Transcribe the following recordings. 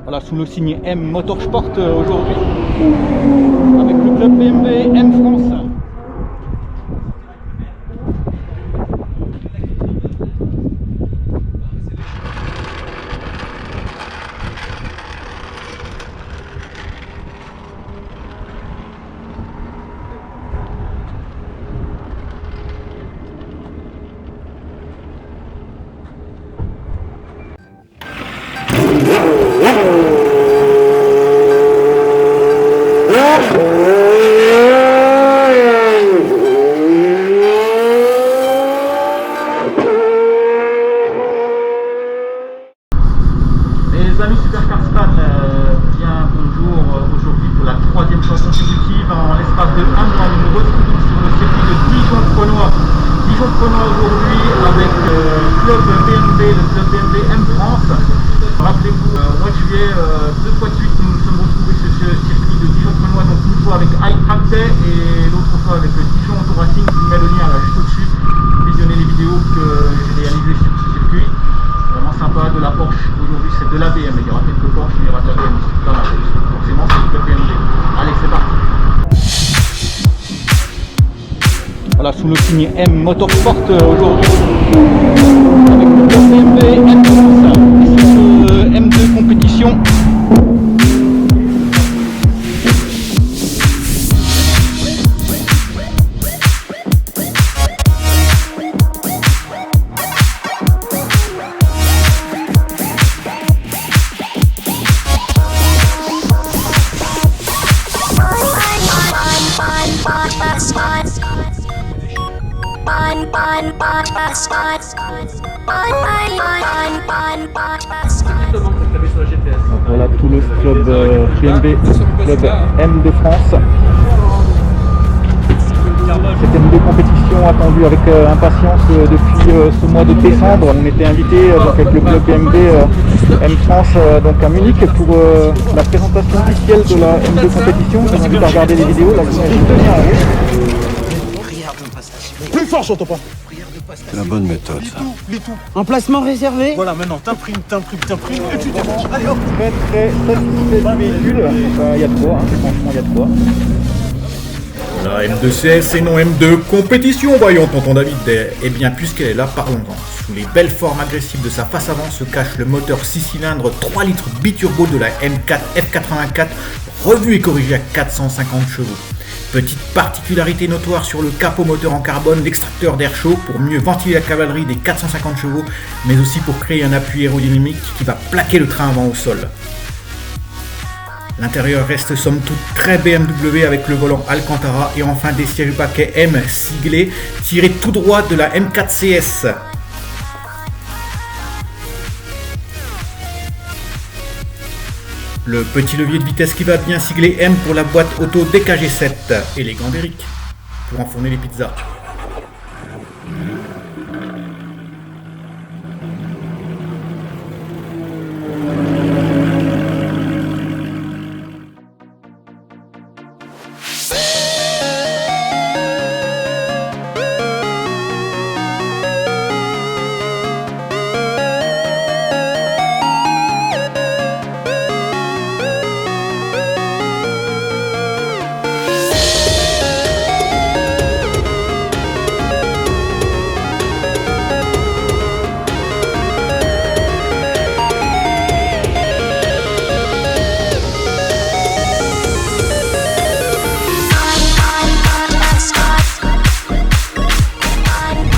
Voilà, sous le signe M Motorsport aujourd'hui, avec le club BMW M France. Les amis Supercars fans, bien bonjour. Aujourd'hui pour la troisième fois consécutive, en l'espace de un mois, nous nous retrouvons sur le circuit de Dijon-Prenois. Dijon-Prenois aujourd'hui avec club BMW, le club BMW M France. Rappelez-vous, au mois de juillet, deux fois de suite, nous nous sommes retrouvés sur ce circuit de Dijon-Prenois, donc une fois avec iTrack Day et l'autre fois avec le Dijon Auto Racing. Je vous mets le lien là juste au-dessus. Visionnez les vidéos que j'ai réalisées sur ce circuit. Vraiment sympa, de la Porsche. Aujourd'hui c'est de la BMW. Il y aura quelques Porsche, mais il y aura de la BMW dans la route. Forcément c'est le club BMW. Allez, c'est parti. Voilà, sous le signe M Motorsport aujourd'hui, avec le club BMW M France. Ici le M2 compétition. Donc voilà tout le club BMW, club M de France. Cette M2 compétition attendue avec impatience depuis ce mois de décembre. On était invité avec le club BMW M France donc à Munich pour la présentation officielle de la M2 compétition. Je vous invite à regarder les vidéos. Là, plus fort, j'entends pas. C'est la bonne méthode, ça. Emplacement réservé. Voilà, maintenant t'imprimes et tu démarres. Allez hop. très satisfait du véhicule. Il y a de quoi, franchement il y a de quoi. La M2CS et non M2 compétition, voyons tonton David. Eh bien, puisqu'elle est là, parlons-en. Sous les belles formes agressives de sa face avant se cache le moteur 6 cylindres 3 litres biturbo de la M4 F84, revu et corrigé à 450 chevaux. Petite particularité notoire sur le capot moteur en carbone, l'extracteur d'air chaud pour mieux ventiler la cavalerie des 450 chevaux, mais aussi pour créer un appui aérodynamique qui va plaquer le train avant au sol. L'intérieur reste somme toute très BMW avec le volant Alcantara et enfin des sièges paquets M siglés tirés tout droit de la M4 CS. Le petit levier de vitesse qui va bien sigler M pour la boîte auto DKG7. Élégant d'Eric pour enfourner les pizzas.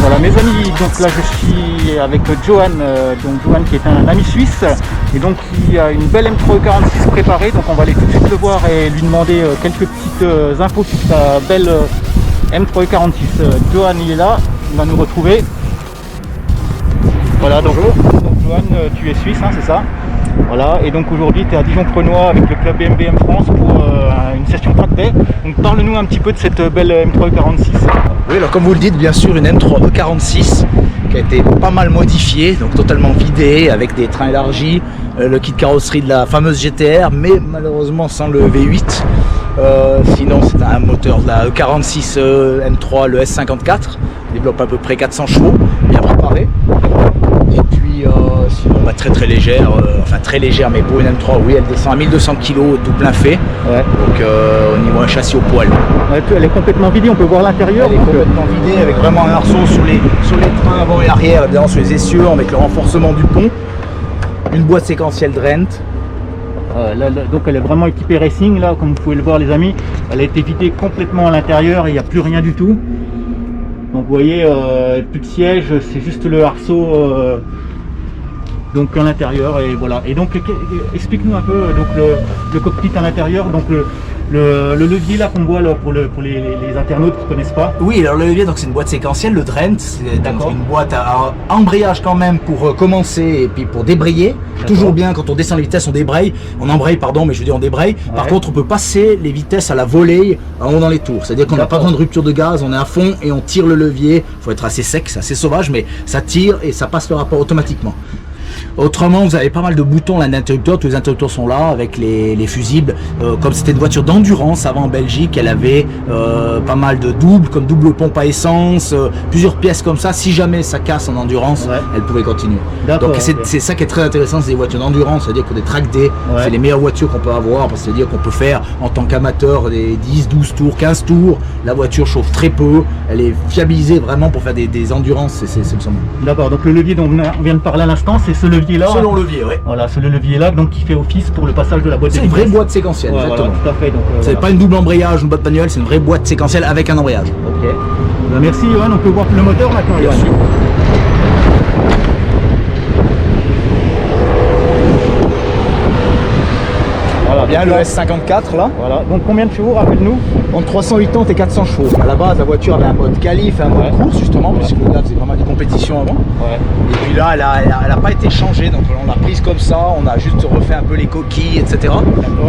Voilà mes amis, donc là je suis avec Johan, donc Johan qui est un ami suisse et donc qui a une belle M3E46 préparée, donc on va aller tout de suite le voir et lui demander quelques petites infos sur sa belle M3E46. Johan il est là, il va nous retrouver. Voilà, donc Johan tu es suisse, hein, c'est ça? Voilà, et donc aujourd'hui tu es à Dijon-Prenois avec le club BMW M France pour une session track day. Donc parle-nous un petit peu de cette belle M3E46. Oui, alors comme vous le dites, bien sûr, une M3E46 qui a été pas mal modifiée, donc totalement vidée, avec des trains élargis, le kit carrosserie de la fameuse GTR, mais malheureusement sans le V8. Sinon, c'est un moteur de la E46 M3, le S54, développe à peu près 400 chevaux, bien préparé. Et puis bah, très légère, enfin très légère, mais pour une M3, oui, elle descend à 1200 kg tout plein fait. Ouais. Donc au niveau un châssis au poil. Ouais, elle est complètement vidée, on peut voir l'intérieur. Elle est complètement vidée avec vraiment un arceau sur les trains avant et arrière, évidemment sur les essieux, avec le renforcement du pont. Une boîte séquentielle Drent. Donc elle est vraiment équipée racing là, comme vous pouvez le voir les amis. Elle a été vidée complètement à l'intérieur, il n'y a plus rien du tout. Donc vous voyez, plus de siège, c'est juste le arceau donc à l'intérieur et voilà. Et donc explique-nous un peu donc le cockpit à l'intérieur, donc le levier là qu'on voit là pour les internautes qui ne connaissent pas. Oui, alors le levier, donc c'est une boîte séquentielle, le Drent, c'est donc une boîte à embrayage quand même pour commencer et puis pour débrayer. Toujours bien quand on descend les vitesses, on embraye pardon, mais je veux dire on débraye. Ouais. Par contre, on peut passer les vitesses à la volée en haut dans les tours. C'est-à-dire qu'on n'a pas besoin de rupture de gaz, on est à fond et on tire le levier. Il faut être assez sec, c'est assez sauvage, mais ça tire et ça passe le rapport automatiquement. Autrement, vous avez pas mal de boutons là d'interrupteurs, tous les interrupteurs sont là avec les fusibles. Comme c'était une voiture d'endurance avant en Belgique, elle avait pas mal de doubles, comme double pompe à essence, plusieurs pièces comme ça. Si jamais ça casse en endurance, elle pouvait continuer. Donc c'est ça qui est très intéressant, c'est des voitures d'endurance, c'est-à-dire que des track day, c'est les meilleures voitures qu'on peut avoir, c'est-à-dire qu'on peut faire en tant qu'amateur des 10, 12 tours, 15 tours. La voiture chauffe très peu, elle est fiabilisée vraiment pour faire des endurances, c'est le sommet. D'accord, donc le levier dont on vient de parler à l'instant, c'est ce levier là. Selon levier, oui. Voilà, c'est le levier là donc qui fait office pour le passage de la boîte. C'est une vraie boîte séquentielle, exactement. Voilà, tout à fait. C'est pas une double embrayage, une boîte manuelle, c'est une vraie boîte séquentielle avec un embrayage. Ok. Merci Johan, on peut voir le moteur maintenant. Bien sûr. Voilà, bien le S54 là. Voilà, donc combien de chevaux, rappelle-nous? Entre 380 et 400 chevaux. À la base, la voiture avait un mode qualif et un mode course justement, puisque là faisait pas mal de compétitions avant. Et puis là, elle a pas été changée, donc on l'a prise comme ça, on a juste refait un peu les coquilles, etc.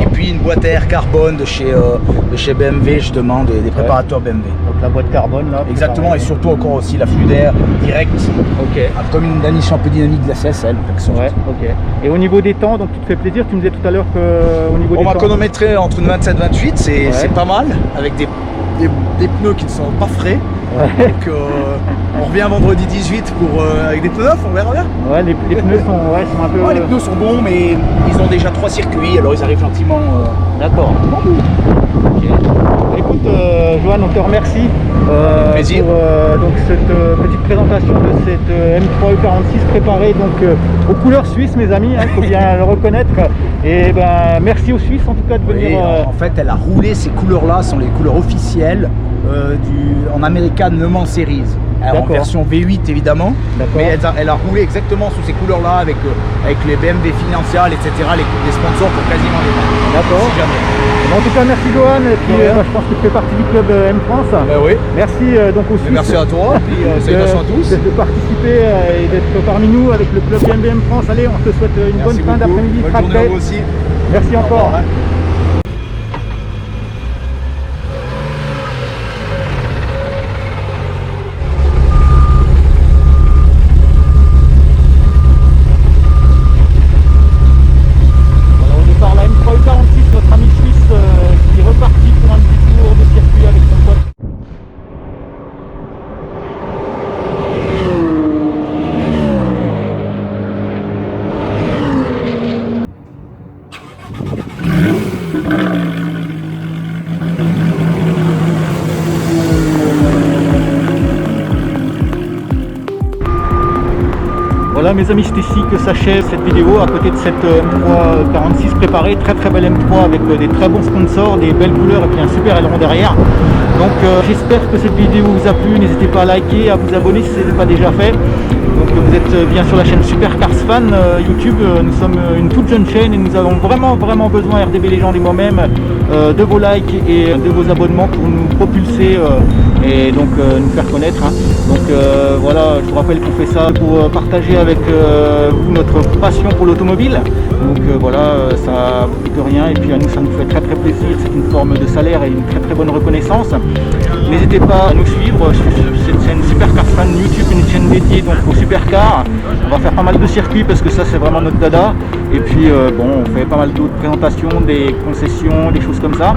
Et puis une boîte à air carbone de chez BMW justement, des préparateurs BMW. Donc la boîte carbone là. Exactement, et surtout encore aussi la flux d'air direct. Ok. Comme une addition un peu dynamique de la CSL. Ouais, ok. Et au niveau des temps, donc tu te fais plaisir, tu me disais tout à l'heure qu'au niveau des temps. On va chronométrer entre une 27 et 28, c'est pas mal, avec des pneus qui ne sont pas frais. Donc on revient vendredi 18 avec des pneus neufs, on verra bien. Ouais, les pneus sont un peu... Ouais, les pneus sont bons, mais ils ont déjà 3 circuits, alors ils arrivent gentiment... D'accord. Ok. Écoute, Johan, on te remercie pour donc cette petite présentation de cette M3 E46 préparée donc aux couleurs suisses, mes amis, il faut bien le reconnaître. Et ben merci aux Suisses en tout cas de venir. En fait, elle a roulé, ces couleurs-là sont les couleurs officielles en American Le Mans Series. En version V8 évidemment, mais elle a roulé exactement sous ces couleurs-là avec les BMW Financial, etc., les sponsors pour quasiment les mains. D'accord. Si jamais. Bon, en tout cas, merci Johan, et puis je pense que tu fais partie du club M France. Oui. Merci donc aux Suisses. Merci à toi, et puis salutations à tous. De participer et d'être parmi nous avec le club M France. Allez, on te souhaite une bonne fin d'après-midi. Bonne journée à vous aussi. Merci encore. Notre ami suisse qui est reparti pour un petit tour de circuit avec son pote. Voilà mes amis, c'est ici que s'achève cette vidéo à côté de cette M3 46 préparée, très belle M3 avec des très bons sponsors, des belles couleurs et puis un super aileron derrière. Donc j'espère que cette vidéo vous a plu, n'hésitez pas à liker, à vous abonner si ce n'est pas déjà fait. Donc vous êtes bien sur la chaîne Supercars Fan YouTube, nous sommes une toute jeune chaîne et nous avons vraiment besoin, RDB Légende et moi-même, de vos likes et de vos abonnements pour nous propulser et donc nous faire connaître. Donc voilà, je vous rappelle qu'on fait ça pour partager avec vous notre passion pour l'automobile. Donc voilà, ça ne coûte rien et puis à nous ça nous fait très plaisir, c'est une forme de salaire et une très bonne reconnaissance. N'hésitez pas à nous suivre sur cette chaîne Supercars Fan YouTube, une chaîne dédiée donc aux supercars. On va faire pas mal de circuits parce que ça c'est vraiment notre dada. Et puis bon, on fait pas mal d'autres présentations, des concessions, des choses comme ça.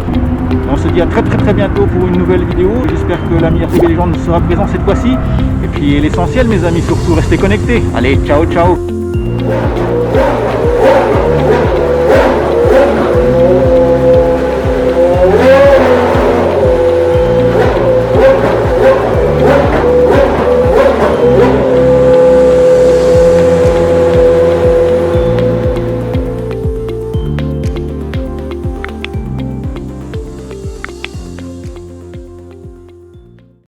On se dit à très bientôt pour une nouvelle vidéo. J'espère que l'ami RDB Légende sera présent cette fois-ci. Et puis l'essentiel mes amis, surtout restez connectés. Allez, ciao. Voilà.